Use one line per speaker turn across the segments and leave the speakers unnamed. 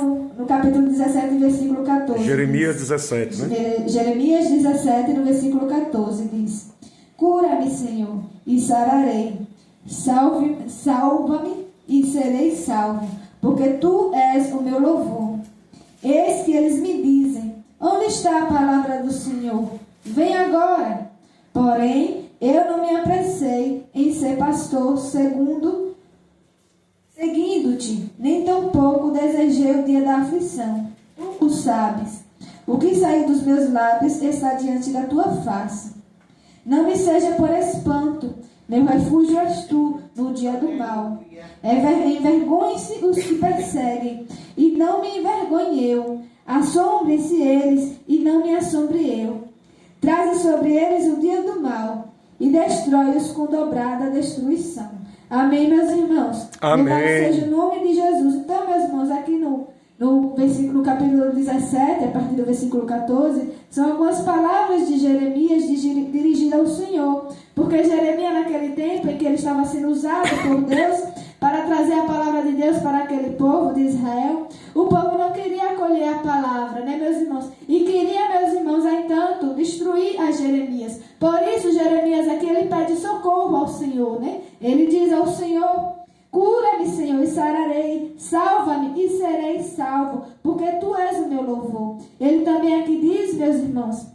no capítulo 17, versículo 14.
Jeremias 17, né?
Jeremias 17, no versículo 14, diz: Cura-me, Senhor, e sararei. Salva-me e serei salvo, porque tu és o meu louvor. Eis que eles me dizem: onde está a palavra do Senhor? Vem agora. Porém, eu não me apressei em ser pastor seguindo-te, nem tampouco desejei o dia da aflição. Tu o sabes. O que saiu dos meus lábios está diante da tua face. Não me seja por espanto, meu refúgio és tu no dia do mal. Envergonhem-se os que perseguem, e não me envergonhe eu. Assombrem-se eles, e não me assombre eu. Traze sobre eles o dia do mal, e destrói-os com dobrada destruição. Amém, meus irmãos?
Amém.
Louvado seja o nome de Jesus. Então, meus irmãos, aqui no capítulo 17, a partir do versículo 14, são algumas palavras de Jeremias dirigidas ao Senhor. Porque Jeremias, naquele tempo em que ele estava sendo usado por Deus para trazer a palavra de Deus para aquele povo de Israel, o povo não queria acolher a palavra, né, meus irmãos? E queria, meus irmãos, entanto, destruir a Jeremias. Por isso, Jeremias aqui, ele pede socorro ao Senhor, né? Ele diz ao Senhor: cura-me, Senhor, e sararei. Salva-me e serei salvo, porque tu és o meu louvor. Ele também aqui diz, meus irmãos: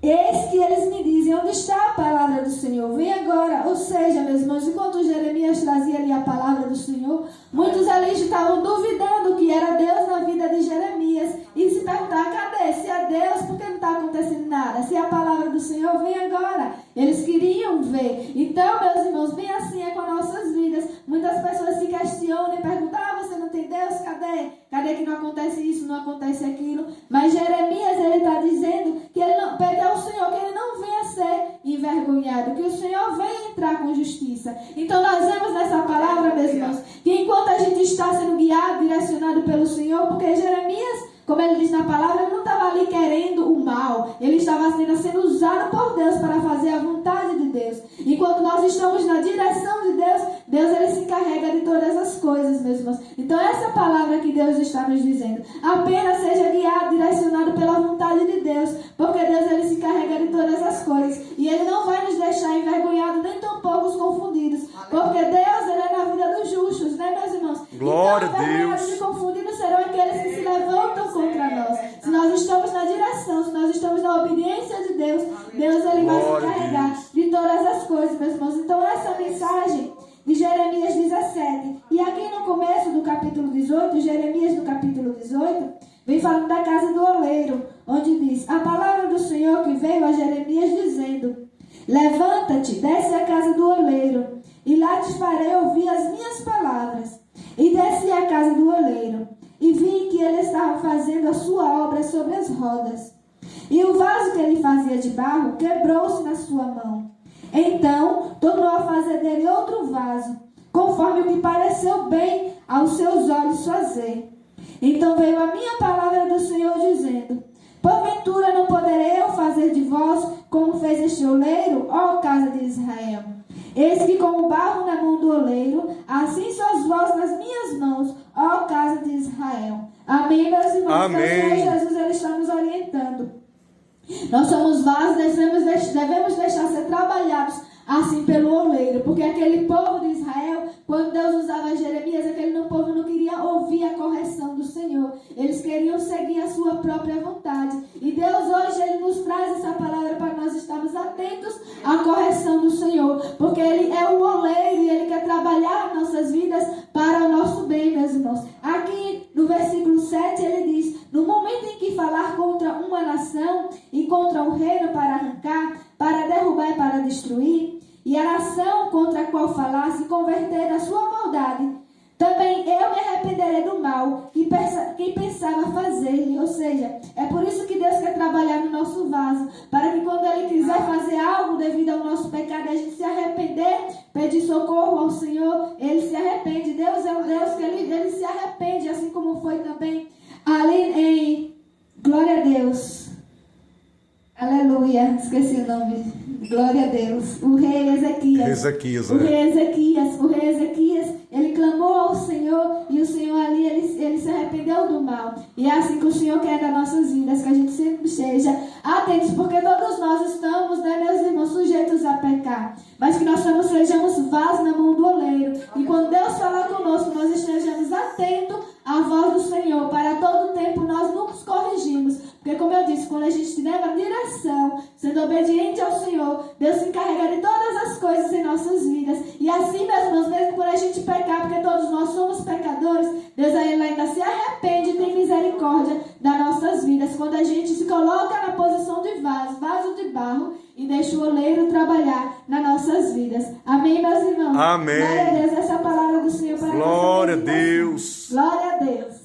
eis que eles me dizem: onde está a palavra do Senhor? Vem agora. Ou seja, meus irmãos, enquanto Jeremias trazia ali a palavra do Senhor, muitos ali estavam duvidando que era Deus na vida de Jeremias e se perguntavam: cadê? Se é Deus, por que não está acontecendo nada? Se é a palavra do Senhor, vem agora. Eles queriam ver. Então, meus irmãos, bem assim é com as nossas vidas. Muitas pessoas se questionam e perguntam: você não tem Deus? Cadê? Cadê que não acontece isso, não acontece aquilo? Mas Jeremias, ele está dizendo que ele não pede ao Senhor que ele não venha ser envergonhado, que o Senhor venha entrar com justiça. Então nós vemos nessa palavra, meus irmãos, que enquanto a gente está sendo guiado, direcionado pelo Senhor, porque Jeremias, como ele diz na palavra, ele não estava ali querendo o mal, ele estava sendo usado por Deus para fazer a vontade de Deus. Enquanto nós estamos na direção de Deus, Deus ele se encarrega de todas as coisas, meus irmãos. Então essa palavra que Deus está nos dizendo: apenas seja guiado, direcionado pela vontade de Deus, porque Deus ele se encarrega de todas as coisas, e ele não vai nos deixar envergonhados, nem tampouco os confundidos, porque Deus ele é na vida dos justos, né, meus irmãos?
Glória
então,
a Deus.
Envergonhados e confundidos serão aqueles que se levantam contra nós. Se nós estamos na direção, se nós estamos na obediência de Deus, Deus ele vai se encarregar de todas as coisas, meus irmãos. Então essa mensagem de Jeremias 17, e aqui no começo do capítulo 18, Jeremias no capítulo 18, vem falando da casa do oleiro, onde diz: a palavra do Senhor que veio a Jeremias dizendo: levanta-te, desce à casa do oleiro, e lá te farei ouvir as minhas palavras. E desci à casa do oleiro, e vi que ele estava fazendo a sua obra sobre as rodas. E o vaso que ele fazia de barro quebrou-se na sua mão. Então tornou a fazer dele outro vaso, conforme o que pareceu bem aos seus olhos fazer. Então veio a minha palavra do Senhor dizendo: porventura não poderei eu fazer de vós como fez este oleiro, ó casa de Israel? Eis que como barro na mão do oleiro, assim sois vós nas minhas mãos, ó casa de Israel. Amém, meus irmãos?
Amém.
Então, o Senhor Jesus ele está nos orientando. Nós somos vasos, devemos deixar ser trabalhados assim pelo oleiro, porque aquele povo de Israel, quando Deus usava Jeremias, aquele povo não queria ouvir a correção do Senhor, eles queriam seguir a sua própria vontade. E Deus hoje ele nos traz essa palavra para nós estarmos atentos à correção do Senhor, porque ele é o oleiro e ele quer trabalhar nossas vidas para o nosso bem, meus irmãos. Aqui no versículo 7 ele diz: no momento em que falar contra uma nação e contra um reino para arrancar, para derrubar e para destruir, e a nação contra a qual falar se converter da sua maldade, também eu me arrependerei do mal que pensava fazer-lhe. Ou seja, é por isso que Deus quer trabalhar no nosso vaso, para que quando Ele quiser fazer algo devido ao nosso pecado, a gente se arrepender, pedir socorro ao Senhor, Ele se arrepende. Deus é um Deus que Ele se arrepende, assim como foi também ali em... Glória a Deus. Aleluia, esqueci o nome. Glória a Deus. O rei Ezequias. O rei Ezequias, ele clamou ao Senhor e o Senhor ali, ele se arrependeu do mal. E é assim que o Senhor quer das nossas vidas, que a gente sempre esteja atentos, porque todos nós estamos, né, meus irmãos, sujeitos a pecar. Mas que nós sejamos vasos na mão do oleiro. E quando Deus falar conosco, nós estejamos atentos à voz do Senhor. Para todo tempo nós nos corrigimos. Porque como eu disse, quando a gente leva a direção, sendo obediente ao Senhor, Deus se encarrega de todas as coisas em nossas vidas. E assim, meus irmãos, mesmo quando a gente pecar, porque todos nós somos pecadores, Deus ainda se arrepende e tem misericórdia das nossas vidas. Quando a gente se coloca na posição de vaso de barro, e deixa o oleiro trabalhar nas nossas vidas. Amém, meus irmãos?
Amém.
Glória a Deus, essa é a palavra do Senhor para nós.
Glória a Deus.
Glória a Deus.